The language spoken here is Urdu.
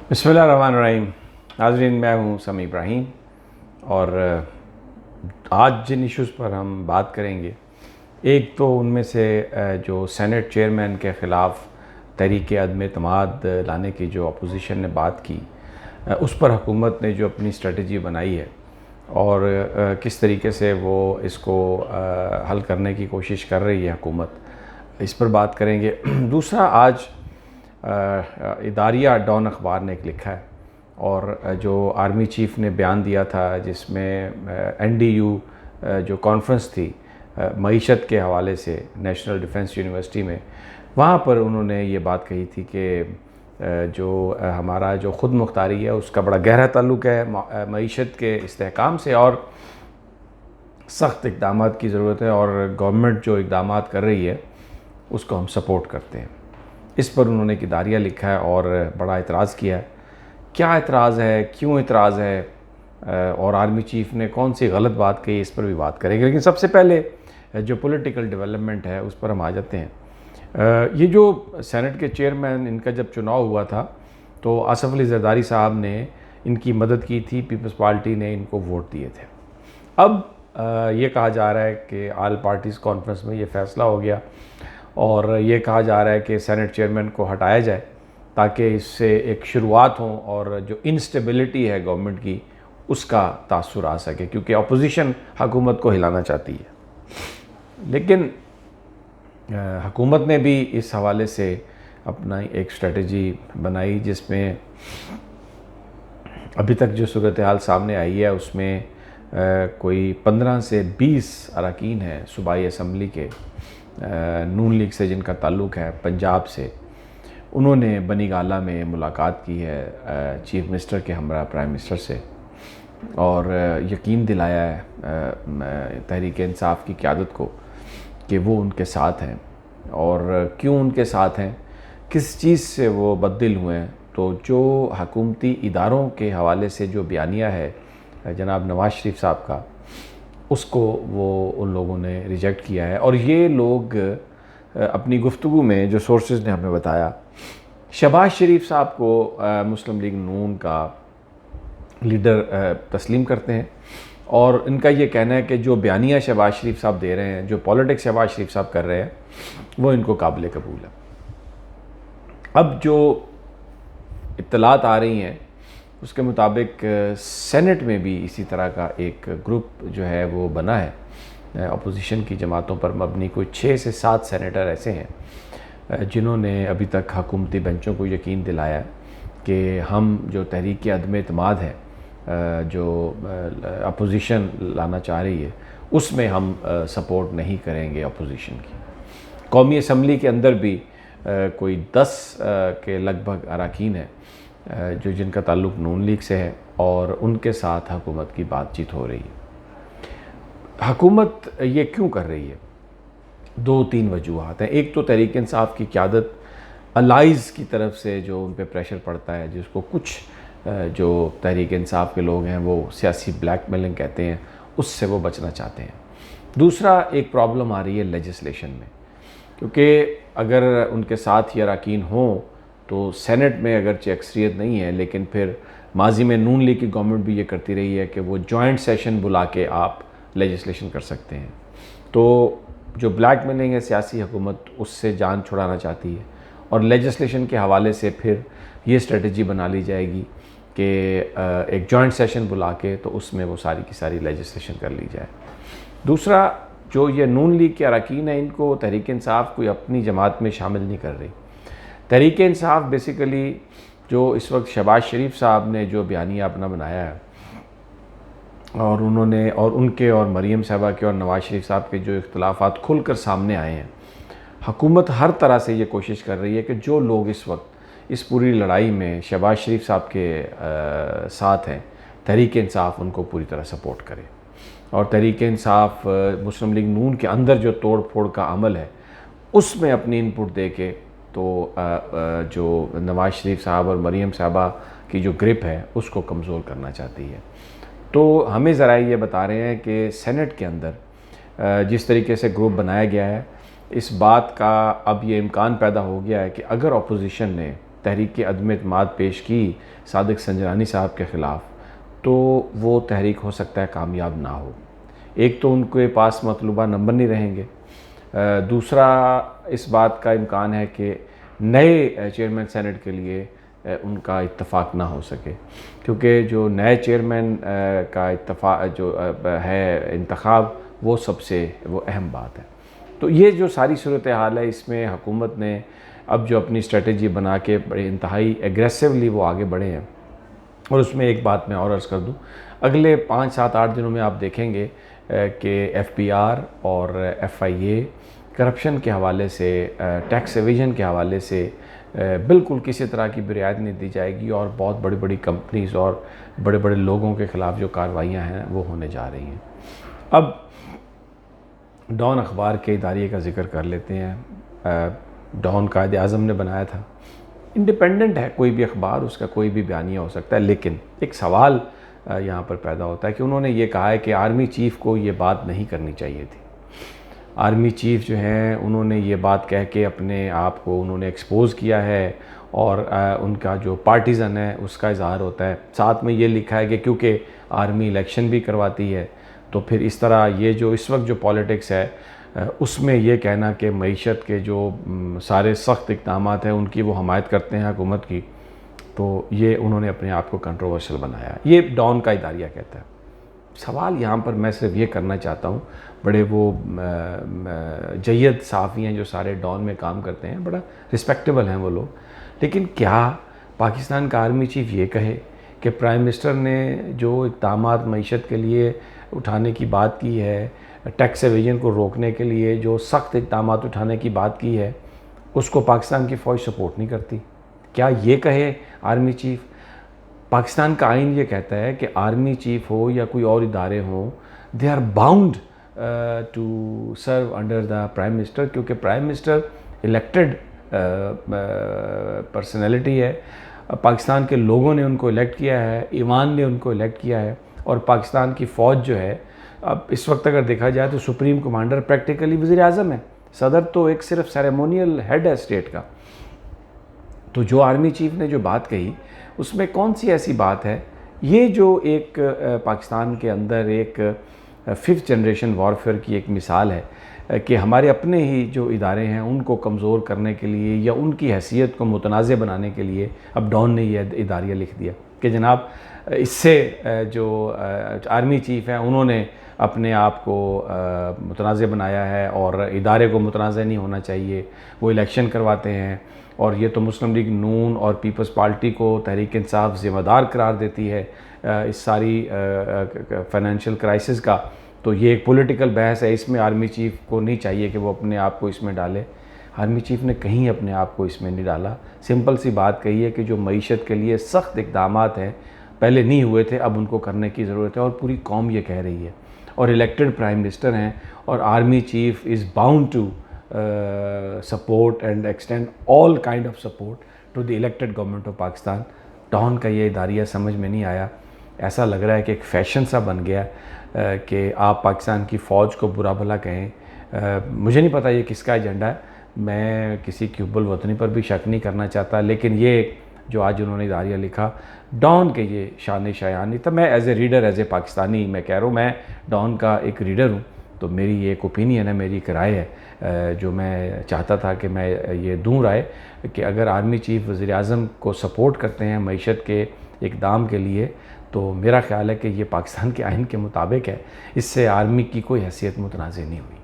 بسم اللہ الرحمن الرحیم۔ ناظرین، میں ہوں سمیع ابراہیم اور آج جن ایشوز پر ہم بات کریں گے، ایک تو ان میں سے جو سینٹ چیئرمین کے خلاف تحریک عدم اعتماد لانے کی جو اپوزیشن نے بات کی، اس پر حکومت نے جو اپنی اسٹریٹجی بنائی ہے اور کس طریقے سے وہ اس کو حل کرنے کی کوشش کر رہی ہے حکومت، اس پر بات کریں گے۔ دوسرا، آج اداریہ ڈان اخبار نے ایک لکھا ہے اور جو آرمی چیف نے بیان دیا تھا، جس میں این ڈی یو جو کانفرنس تھی معیشت کے حوالے سے نیشنل ڈیفنس یونیورسٹی میں، وہاں پر انہوں نے یہ بات کہی تھی کہ جو ہمارا جو خود مختاری ہے اس کا بڑا گہرا تعلق ہے معیشت کے استحکام سے، اور سخت اقدامات کی ضرورت ہے، اور گورنمنٹ جو اقدامات کر رہی ہے اس کو ہم سپورٹ کرتے ہیں۔ اس پر انہوں نے ایک اداریہ لکھا ہے اور بڑا اعتراض کیا ہے۔ کیا اعتراض ہے، کیوں اعتراض ہے، اور آرمی چیف نے کون سی غلط بات کہی، اس پر بھی بات کریں گے۔ لیکن سب سے پہلے جو پولیٹیکل ڈیولپمنٹ ہے اس پر ہم آ جاتے ہیں۔ یہ جو سینٹ کے چیئرمین، ان کا جب چناؤ ہوا تھا تو آصف علی زرداری صاحب نے ان کی مدد کی تھی، پیپلز پارٹی نے ان کو ووٹ دیے تھے۔ اب یہ کہا جا رہا ہے کہ آل پارٹیز کانفرنس میں یہ فیصلہ ہو گیا اور یہ کہا جا رہا ہے کہ سینٹ چیئرمین کو ہٹایا جائے تاکہ اس سے ایک شروعات ہوں اور جو انسٹیبلٹی ہے گورنمنٹ کی اس کا تاثر آ سکے، کیونکہ اپوزیشن حکومت کو ہلانا چاہتی ہے۔ لیکن حکومت نے بھی اس حوالے سے اپنا ایک اسٹریٹجی بنائی، جس میں ابھی تک جو صورتحال سامنے آئی ہے اس میں کوئی 15 سے 20 اراکین ہیں صوبائی اسمبلی کے، نون لیگ سے جن کا تعلق ہے، پنجاب سے۔ انہوں نے بنی گالہ میں ملاقات کی ہے چیف منسٹر کے ہمراہ، پرائم منسٹر سے، اور یقین دلایا ہے تحریک انصاف کی قیادت کو کہ وہ ان کے ساتھ ہیں۔ اور کیوں ان کے ساتھ ہیں، کس چیز سے وہ بددل ہوئے ہیں، تو جو حکومتی اداروں کے حوالے سے جو بیانیہ ہے جناب نواز شریف صاحب کا، اس کو وہ ان لوگوں نے ریجیکٹ کیا ہے۔ اور یہ لوگ اپنی گفتگو میں، جو سورسز نے ہمیں بتایا، شہباز شریف صاحب کو مسلم لیگ نون کا لیڈر تسلیم کرتے ہیں، اور ان کا یہ کہنا ہے کہ جو بیانیہ شہباز شریف صاحب دے رہے ہیں، جو پالیٹکس شہباز شریف صاحب کر رہے ہیں، وہ ان کو قابل قبول ہے۔ اب جو اطلاعات آ رہی ہیں اس کے مطابق سینٹ میں بھی اسی طرح کا ایک گروپ جو ہے وہ بنا ہے، اپوزیشن کی جماعتوں پر مبنی۔ کوئی 6 سے 7 سینیٹر ایسے ہیں جنہوں نے ابھی تک حکومتی بینچوں کو یقین دلایا کہ ہم جو تحریک عدم اعتماد ہے جو اپوزیشن لانا چاہ رہی ہے، اس میں ہم سپورٹ نہیں کریں گے اپوزیشن کی۔ قومی اسمبلی کے اندر بھی کوئی 10 کے لگ بھگ اراکین ہیں جو جن کا تعلق نون لیگ سے ہے، اور ان کے ساتھ حکومت کی بات چیت ہو رہی ہے۔ حکومت یہ کیوں کر رہی ہے؟ 2-3 وجوہات ہیں۔ ایک تو تحریک انصاف کی قیادت الائز کی طرف سے جو ان پہ پریشر پڑتا ہے، جس کو کچھ جو تحریک انصاف کے لوگ ہیں وہ سیاسی بلیک میلنگ کہتے ہیں، اس سے وہ بچنا چاہتے ہیں۔ دوسرا، ایک پرابلم آ رہی ہے لیجسلیشن میں، کیونکہ اگر ان کے ساتھ یہ اراکین ہوں تو سینٹ میں اگرچہ اکثریت نہیں ہے، لیکن پھر ماضی میں نون لیگ کی گورنمنٹ بھی یہ کرتی رہی ہے کہ وہ جوائنٹ سیشن بلا کے آپ لیجسلیشن کر سکتے ہیں۔ تو جو بلیک میلنگ ہے، سیاسی حکومت اس سے جان چھڑانا چاہتی ہے، اور لیجسلیشن کے حوالے سے پھر یہ اسٹریٹجی بنا لی جائے گی کہ ایک جوائنٹ سیشن بلا کے تو اس میں وہ ساری کی ساری لیجسلیشن کر لی جائے۔ دوسرا، جو یہ نون لیگ کے اراکین ہیں، ان کو تحریک انصاف کوئی اپنی جماعت میں شامل نہیں کر رہی۔ تحریک انصاف بیسیکلی جو اس وقت شہباز شریف صاحب نے جو بیانیہ اپنا بنایا ہے، اور انہوں نے اور ان کے اور مریم صاحبہ کے اور نواز شریف صاحب کے جو اختلافات کھل کر سامنے آئے ہیں، حکومت ہر طرح سے یہ کوشش کر رہی ہے کہ جو لوگ اس وقت اس پوری لڑائی میں شہباز شریف صاحب کے ساتھ ہیں، تحریک انصاف ان کو پوری طرح سپورٹ کرے، اور تحریک انصاف مسلم لیگ نون کے اندر جو توڑ پھوڑ کا عمل ہے اس میں اپنی ان پٹ دے کے تو جو نواز شریف صاحب اور مریم صاحبہ کی جو گرپ ہے اس کو کمزور کرنا چاہتی ہے۔ تو ہمیں ذرائع یہ بتا رہے ہیں کہ سینٹ کے اندر جس طریقے سے گروپ بنایا گیا ہے، اس بات کا اب یہ امکان پیدا ہو گیا ہے کہ اگر اپوزیشن نے تحریک عدم اعتماد پیش کی صادق سنجرانی صاحب کے خلاف، تو وہ تحریک ہو سکتا ہے کامیاب نہ ہو۔ ایک تو ان کے پاس مطلوبہ نمبر نہیں رہیں گے، دوسرا اس بات کا امکان ہے کہ نئے چیئرمین سینٹ کے لیے ان کا اتفاق نہ ہو سکے، کیونکہ جو نئے چیئرمین کا اتفاق جو ہے انتخاب، وہ سب سے وہ اہم بات ہے۔ تو یہ جو ساری صورتحال ہے، اس میں حکومت نے اب جو اپنی اسٹریٹجی بنا کے بڑے انتہائی ایگریسولی وہ آگے بڑھے ہیں۔ اور اس میں ایک بات میں اور عرض کر دوں، اگلے 5 7 8 دنوں میں آپ دیکھیں گے کہ ایف بی آر اور ایف آئی اے کرپشن کے حوالے سے، ٹیکس ایویژن کے حوالے سے بالکل کسی طرح کی رعایت نہیں دی جائے گی، اور بہت بڑی بڑی کمپنیز اور بڑے بڑے لوگوں کے خلاف جو کارروائیاں ہیں وہ ہونے جا رہی ہیں۔ اب ڈان اخبار کے اداریے کا ذکر کر لیتے ہیں۔ ڈان قائد اعظم نے بنایا تھا، انڈیپینڈنٹ ہے کوئی بھی اخبار، اس کا کوئی بھی بیانیہ ہو سکتا ہے، لیکن ایک سوال یہاں پر پیدا ہوتا ہے کہ انہوں نے یہ کہا ہے کہ آرمی چیف کو یہ بات نہیں کرنی چاہیے تھی۔ آرمی چیف جو ہیں انہوں نے یہ بات کہہ کے اپنے آپ کو انہوں نے ایکسپوز کیا ہے، اور ان کا جو پارٹیزن ہے اس کا اظہار ہوتا ہے۔ ساتھ میں یہ لکھا ہے کہ کیونکہ آرمی الیکشن بھی کرواتی ہے، تو پھر اس طرح یہ جو اس وقت جو پالیٹکس ہے اس میں یہ کہنا کہ معیشت کے جو سارے سخت اقدامات ہیں ان کی وہ حمایت کرتے ہیں حکومت کی، تو یہ انہوں نے اپنے آپ کو کنٹروورشل بنایا۔ یہ ڈان کا اداریہ کہتا ہے۔ سوال یہاں پر میں صرف یہ کرنا چاہتا ہوں، بڑے وہ جید صحافی ہیں جو سارے ڈان میں کام کرتے ہیں، بڑا رسپیکٹیبل ہیں وہ لوگ، لیکن کیا پاکستان کا آرمی چیف یہ کہے کہ پرائم منسٹر نے جو اقدامات معیشت کے لیے اٹھانے کی بات کی ہے، ٹیکس ایویژن کو روکنے کے لیے جو سخت اقدامات اٹھانے کی بات کی ہے، اس کو پاکستان کی فوج سپورٹ نہیں کرتی؟ کیا یہ کہے آرمی چیف؟ پاکستان کا آئین یہ کہتا ہے کہ آرمی چیف ہو یا کوئی اور ادارے ہوں، they are bound to serve under the prime minister, کیونکہ پرائم منسٹر الیکٹڈ پرسنالٹی ہے، پاکستان کے لوگوں نے ان کو الیکٹ کیا ہے، ایوان نے ان کو الیکٹ کیا ہے، اور پاکستان کی فوج جو ہے، اب اس وقت اگر دیکھا جائے تو سپریم کمانڈر پریکٹیکلی وزیر اعظم ہے، صدر تو ایک صرف سیریمونیل ہیڈ ہے اسٹیٹ کا۔ تو جو آرمی چیف نے جو بات کہی اس میں کون سی ایسی بات ہے؟ یہ جو ایک پاکستان کے اندر ایک 5th جنریشن وارفیئر کی ایک مثال ہے کہ ہمارے اپنے ہی جو ادارے ہیں ان کو کمزور کرنے کے لیے یا ان کی حیثیت کو متنازع بنانے کے لیے اب ڈان نے یہ اداریہ لکھ دیا کہ جناب اس سے جو آرمی چیف ہیں انہوں نے اپنے آپ کو متنازع بنایا ہے، اور ادارے کو متنازع نہیں ہونا چاہیے، وہ الیکشن کرواتے ہیں، اور یہ تو مسلم لیگ نون اور پیپلز پارٹی کو تحریک انصاف ذمہ دار قرار دیتی ہے اس ساری فائنینشیل کرائسس کا۔ تو یہ ایک پولیٹیکل بحث ہے، اس میں آرمی چیف کو نہیں چاہیے کہ وہ اپنے آپ کو اس میں ڈالے۔ آرمی چیف نے کہیں اپنے آپ کو اس میں نہیں ڈالا، سمپل سی بات کہی ہے کہ جو معیشت کے لیے سخت اقدامات ہیں پہلے نہیں ہوئے تھے، اب ان کو کرنے کی ضرورت ہے، اور پوری قوم یہ کہہ رہی ہے، اور الیکٹڈ پرائم منسٹر ہیں، اور army chief is bound to support and extend all kind of support to the elected government of Pakistan. Dawn کا یہ اداریہ سمجھ میں نہیں آیا، ایسا لگ رہا ہے کہ ایک فیشن سا بن گیا کہ آپ پاکستان کی فوج کو برا بھلا کہیں۔ مجھے نہیں پتہ یہ کس کا ایجنڈا ہے، میں کسی کی حب الوطنی پر بھی شک نہیں کرنا چاہتا، لیکن یہ جو آج انہوں نے اداریہ لکھا ڈان کے یہ شان شایان نہیں تھا۔ میں as a reader, as a Pakistani میں کہہ رہا ہوں، میں ڈان کا ایک ریڈر ہوں، تو میری یہ ایک اوپینین ہے، میری ایک رائے ہے جو میں چاہتا تھا کہ میں یہ دوں رائے کہ اگر آرمی چیف وزیر اعظم کو سپورٹ کرتے ہیں معیشت کے اقدام کے لیے، تو میرا خیال ہے کہ یہ پاکستان کے آئین کے مطابق ہے، اس سے آرمی کی کوئی حیثیت متنازع نہیں ہوئی۔